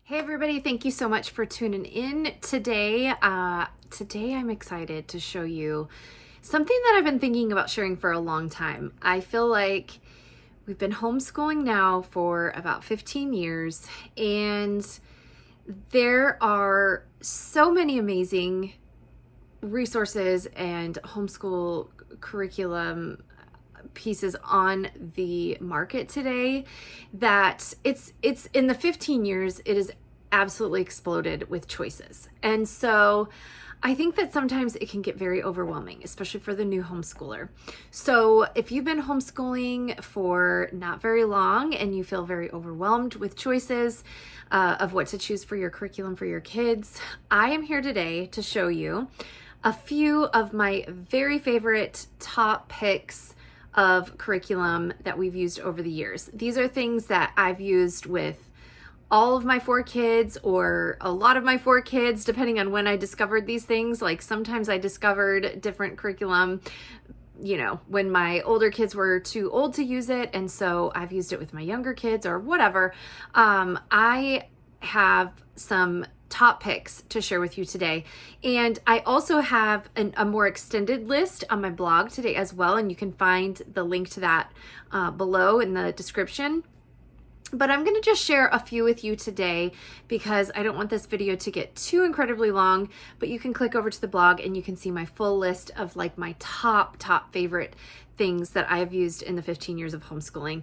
Hey everybody, thank you so much for tuning in today. Today I'm excited to show you something that I've been thinking about sharing for a long time. I feel like we've been homeschooling now for about 15 years, and there are so many amazing resources and homeschool curriculum pieces on the market today that it's in the 15 years it has absolutely exploded with choices. And so I think that sometimes it can get very overwhelming, especially for the new homeschooler. So if you've been homeschooling for not very long and you feel very overwhelmed with choices of what to choose for your curriculum for your kids, I am here today to show you a few of my very favorite top picks of curriculum that we've used over the years. These are things that I've used with all of my 4 kids or a lot of my 4 kids, depending on when I discovered these things. Like sometimes I discovered different curriculum, when my older kids were too old to use it. And so I've used it with my younger kids or whatever. I have some top picks to share with you today. And I also have a more extended list on my blog today as well. And you can find the link to that below in the description. But I'm going to just share a few with you today because I don't want this video to get too incredibly long, but you can click over to the blog and you can see my full list of like my top favorite things that I've used in the 15 years of homeschooling.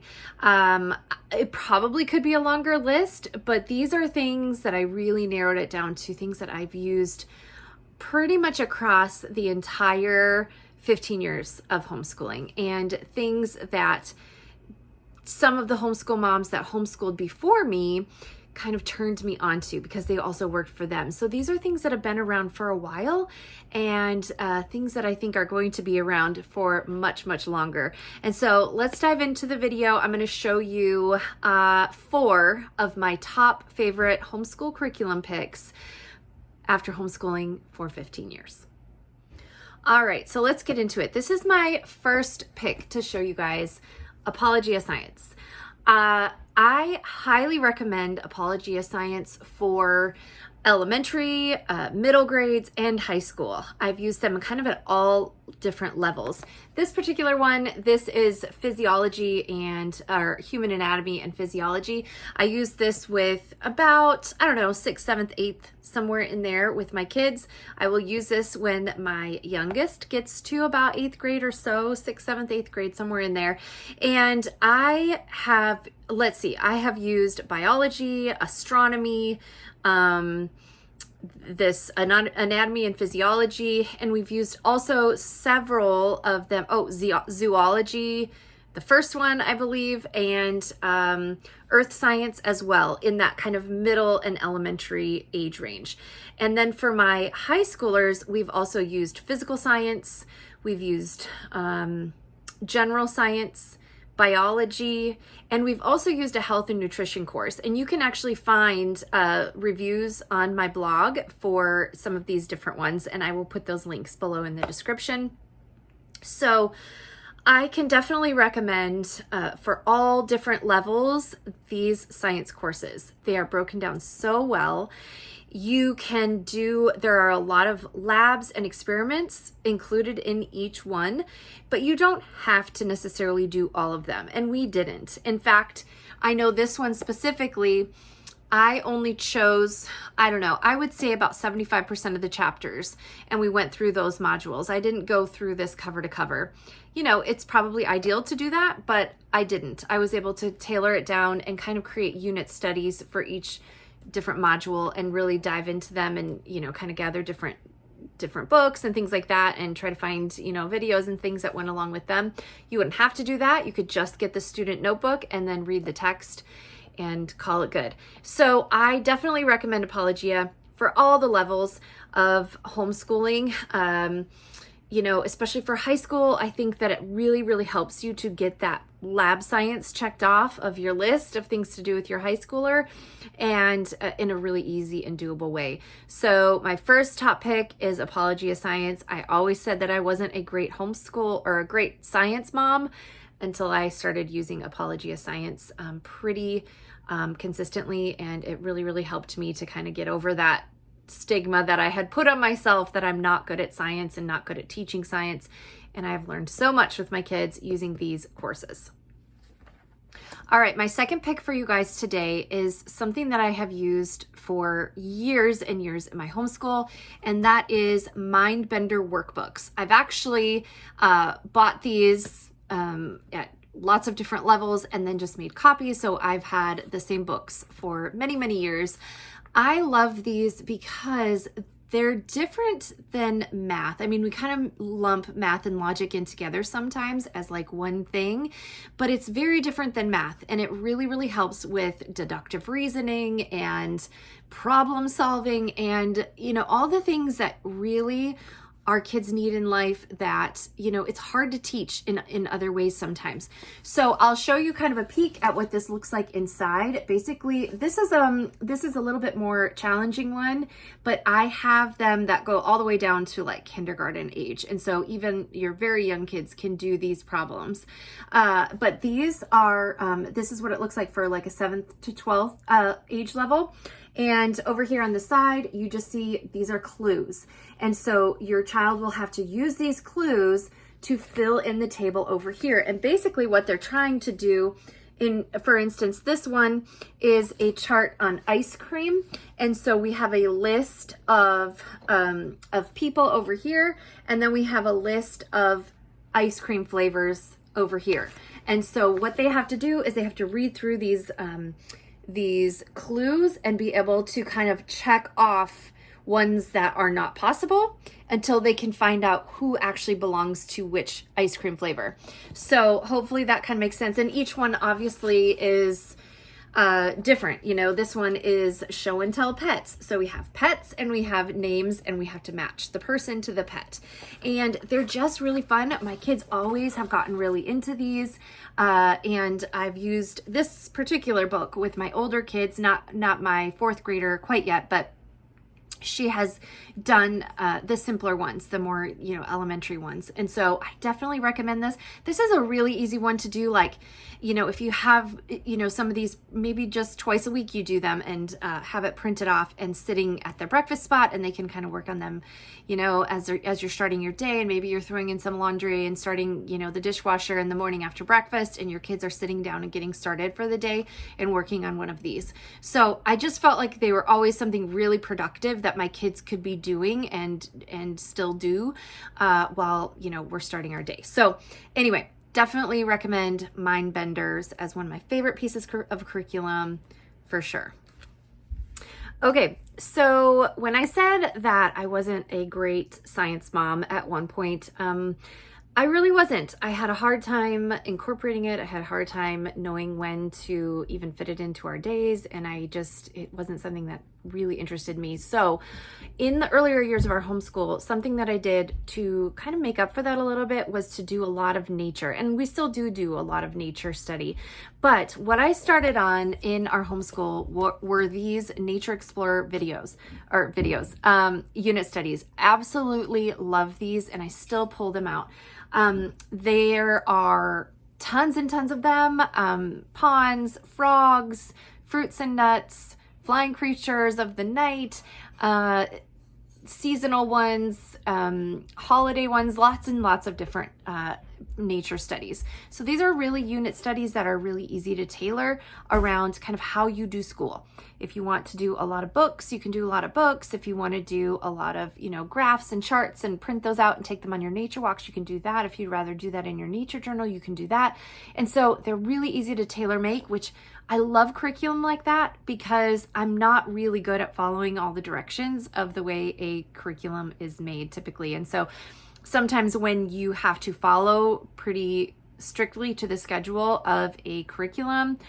It probably could be a longer list, but these are things that I really narrowed it down to, things that I've used pretty much across the entire 15 years of homeschooling, and things that some of the homeschool moms that homeschooled before me kind of turned me onto because they also worked for them. So these are things that have been around for a while, and things that I think are going to be around for much longer. And so let's dive into the video. I'm going to show you 4 of my top favorite homeschool curriculum picks after homeschooling for 15 years. All right, so let's get into it. This is my first pick to show you guys, Apologia Science. I highly recommend Apologia Science for elementary, middle grades, and high school. I've used them kind of at all different levels. This particular one, this is physiology or human anatomy and physiology. I use this with about, 6th, 7th, 8th, somewhere in there with my kids. I will use this when my youngest gets to about 8th grade or so, 6th, 7th, 8th grade, somewhere in there. And I have used biology, astronomy, this anatomy and physiology, and we've used also several of them. Zoology, the first one, I believe, and earth science as well, in that kind of middle and elementary age range. And then for my high schoolers, we've also used physical science, we've used general science, biology, and we've also used a health and nutrition course. And you can actually find reviews on my blog for some of these different ones, and I will put those links below in the description. So I can definitely recommend for all different levels these science courses. They are broken down so well. There are a lot of labs and experiments included in each one, but you don't have to necessarily do all of them. And we didn't. In fact, I know this one specifically, I only chose, I would say about 75% of the chapters, and we went through those modules. I didn't go through this cover to cover. It's probably ideal to do that, but I didn't. I was able to tailor it down and kind of create unit studies for each different module and really dive into them and, kind of gather different books and things like that and try to find, videos and things that went along with them. You wouldn't have to do that. You could just get the student notebook and then read the text and call it good. So I definitely recommend Apologia for all the levels of homeschooling. Especially for high school, I think that it really helps you to get that lab science checked off of your list of things to do with your high schooler, and in a really easy and doable way. So my first top pick is Apologia Science. I always said that I wasn't a great homeschool or a great science mom. until I started using Apologia Science pretty consistently, and it really, really helped me to kind of get over that stigma that I had put on myself that I'm not good at science and not good at teaching science. And I've learned so much with my kids using these courses. All right, my second pick for you guys today is something that I have used for years and years in my homeschool, and that is Mindbender workbooks. I've actually bought these at lots of different levels and then just made copies, so I've had the same books for many, many years. I love these because they're different than math. I mean, we kind of lump math and logic in together sometimes as like one thing, but it's very different than math. And it really, really helps with deductive reasoning and problem solving and, all the things that really our kids need in life that, it's hard to teach in other ways sometimes. So I'll show you kind of a peek at what this looks like inside. Basically, this is a little bit more challenging one, but I have them that go all the way down to like kindergarten age. And so even your very young kids can do these problems. But these are, this is what it looks like for like a 7th to 12th age level. And over here on the side, you just see these are clues. And so your child will have to use these clues to fill in the table over here. And basically what they're trying to do for instance, this one is a chart on ice cream. And so we have a list of people over here, and then we have a list of ice cream flavors over here. And so what they have to do is they have to read through these clues and be able to kind of check off ones that are not possible until they can find out who actually belongs to which ice cream flavor. So hopefully that kind of makes sense. And each one obviously is different. This one is show and tell pets. So we have pets and we have names and we have to match the person to the pet. And they're just really fun. My kids always have gotten really into these. And I've used this particular book with my older kids, not my 4th grader quite yet, but she has done the simpler ones, the more, elementary ones. And so I definitely recommend this. This is a really easy one to do. Like, if you have, some of these, maybe just twice a week you do them and have it printed off and sitting at their breakfast spot, and they can kind of work on them, as you're starting your day, and maybe you're throwing in some laundry and starting, the dishwasher in the morning after breakfast, and your kids are sitting down and getting started for the day and working on one of these. So I just felt like they were always something really productive that my kids could be doing and still do while we're starting our day. So anyway, definitely recommend Mindbenders as one of my favorite pieces of curriculum for sure. Okay, so when I said that I wasn't a great science mom at one point, I really wasn't. I had a hard time incorporating it. I had a hard time knowing when to even fit it into our days. And it wasn't something that really interested me. So in the earlier years of our homeschool, something that I did to kind of make up for that a little bit was to do a lot of nature. And we still do a lot of nature study. But what I started on in our homeschool were these Nature Explorer videos, unit studies. Absolutely love these, and I still pull them out. There are tons and tons of them, ponds, frogs, fruits and nuts, flying creatures of the night, seasonal ones, holiday ones, lots and lots of different nature studies. So these are really unit studies that are really easy to tailor around kind of how you do school. If you want to do a lot of books, you can do a lot of books. If you want to do a lot of, graphs and charts and print those out and take them on your nature walks, you can do that. If you'd rather do that in your nature journal, you can do that. And so they're really easy to tailor make, which I love curriculum like that because I'm not really good at following all the directions of the way a curriculum is made typically. And so sometimes when you have to follow pretty strictly to the schedule of a curriculum,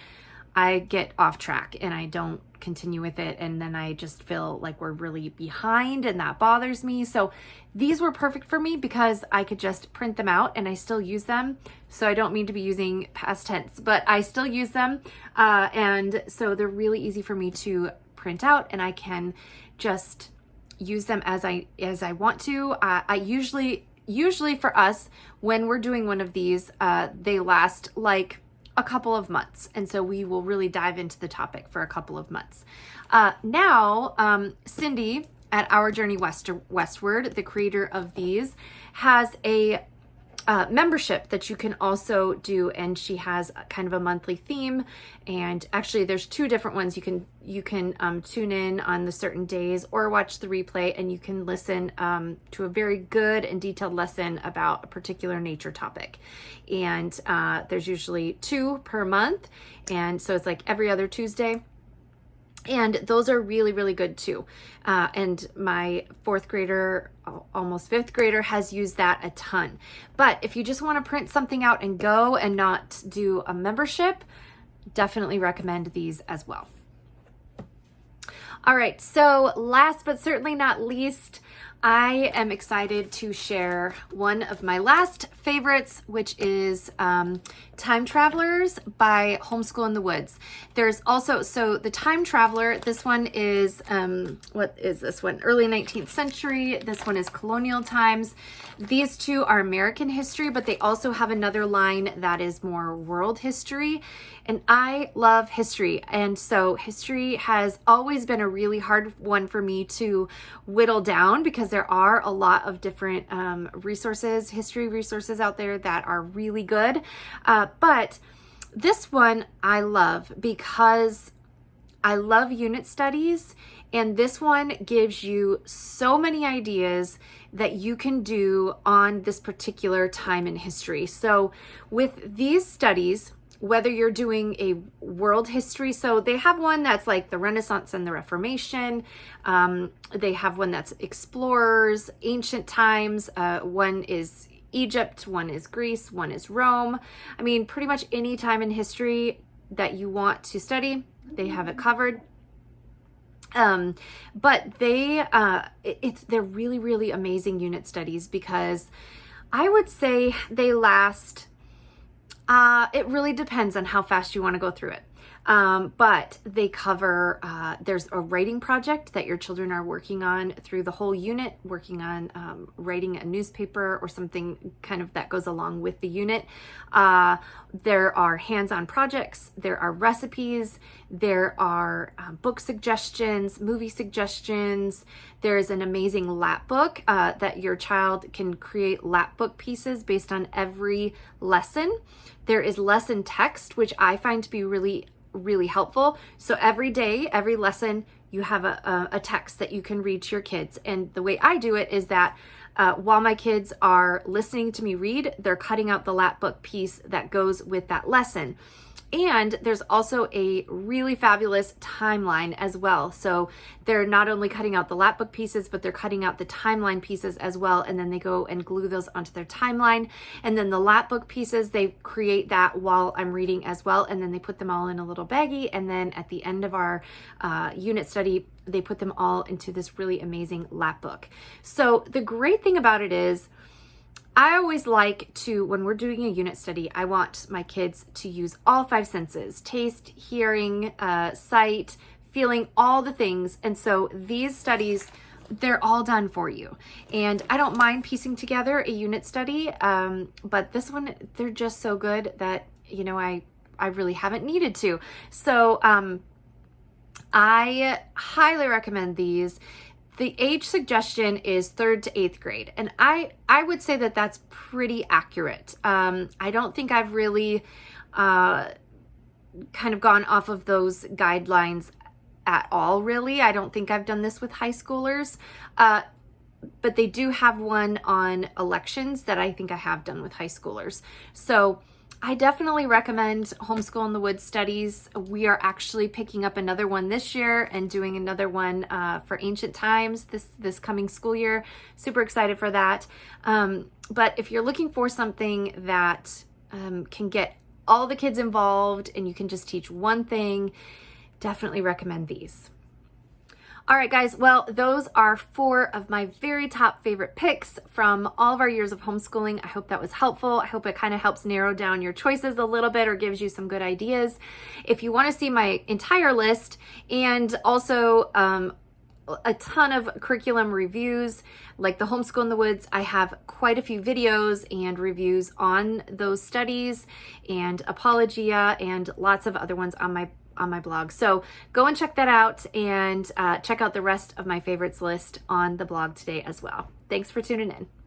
I get off track and I don't continue with it. And then I just feel like we're really behind and that bothers me. So these were perfect for me because I could just print them out and I still use them. So I don't mean to be using past tense, but I still use them. And so they're really easy for me to print out and I can just use them as I want to. I usually usually for us, when we're doing one of these, they last like a couple of months. And so we will really dive into the topic for a couple of months. Now, Cindy at Our Journey Westward, the creator of these, has a membership that you can also do, and she has kind of a monthly theme. And actually there's two different ones. You can tune in on the certain days or watch the replay, and you can listen to a very good and detailed lesson about a particular nature topic. And there's usually 2 per month, and so it's like every other Tuesday. And those are really, really good too. And my 4th grader, almost 5th grader, has used that a ton. But if you just want to print something out and go and not do a membership, definitely recommend these as well. All right, so last but certainly not least, I am excited to share one of my last favorites, which is Time Travelers by Homeschool in the Woods. There's also, so the Time Traveler, this one is, what is this one? Early 19th century. This one is colonial times. These two are American history, but they also have another line that is more world history. And I love history. And so history has always been a really hard one for me to whittle down, because there are a lot of different resources, history resources out there that are really good. But this one I love because I love unit studies, and this one gives you so many ideas that you can do on this particular time in history. So with these studies, whether you're doing a world history, so they have one that's like the Renaissance and the Reformation. They have one that's explorers, ancient times. One is Egypt, one is Greece, one is Rome. I mean, pretty much any time in history that you want to study, they have it covered. But they're really, really amazing unit studies, because I would say they last, it really depends on how fast you want to go through it. But they cover, there's a writing project that your children are working on through the whole unit, working on writing a newspaper or something kind of that goes along with the unit. There are hands-on projects, there are recipes, there are book suggestions, movie suggestions. There's an amazing lap book that your child can create lap book pieces based on every lesson. There is lesson text, which I find to be really helpful. So every day, every lesson, you have a text that you can read to your kids. And the way I do it is that while my kids are listening to me read, they're cutting out the lap book piece that goes with that lesson. And there's also a really fabulous timeline as well. So they're not only cutting out the lap book pieces, but they're cutting out the timeline pieces as well. And then they go and glue those onto their timeline. And then the lap book pieces, they create that while I'm reading as well. And then they put them all in a little baggie. And then at the end of our unit study, they put them all into this really amazing lap book. So the great thing about it is, I always like to, when we're doing a unit study, I want my kids to use all 5 senses: taste, hearing, sight, feeling, all the things. And so these studies, they're all done for you. And I don't mind piecing together a unit study, but this one, they're just so good that, you know, I really haven't needed to. So I highly recommend these. The age suggestion is 3rd to 8th grade. And I would say that that's pretty accurate. I don't think I've really kind of gone off of those guidelines at all, really. I don't think I've done this with high schoolers. But they do have one on elections that I think I have done with high schoolers. So I definitely recommend Homeschool in the Woods studies. We are actually picking up another one this year and doing another one for ancient times this coming school year. Super excited for that. But if you're looking for something that can get all the kids involved and you can just teach one thing, definitely recommend these. All right, guys. Well, those are 4 of my very top favorite picks from all of our years of homeschooling. I hope that was helpful. I hope it kind of helps narrow down your choices a little bit or gives you some good ideas. If you want to see my entire list and also a ton of curriculum reviews, like the Homeschool in the Woods. I have quite a few videos and reviews on those studies, and Apologia, and lots of other ones on my blog. So go and check that out, and check out the rest of my favorites list on the blog today as well. Thanks for tuning in.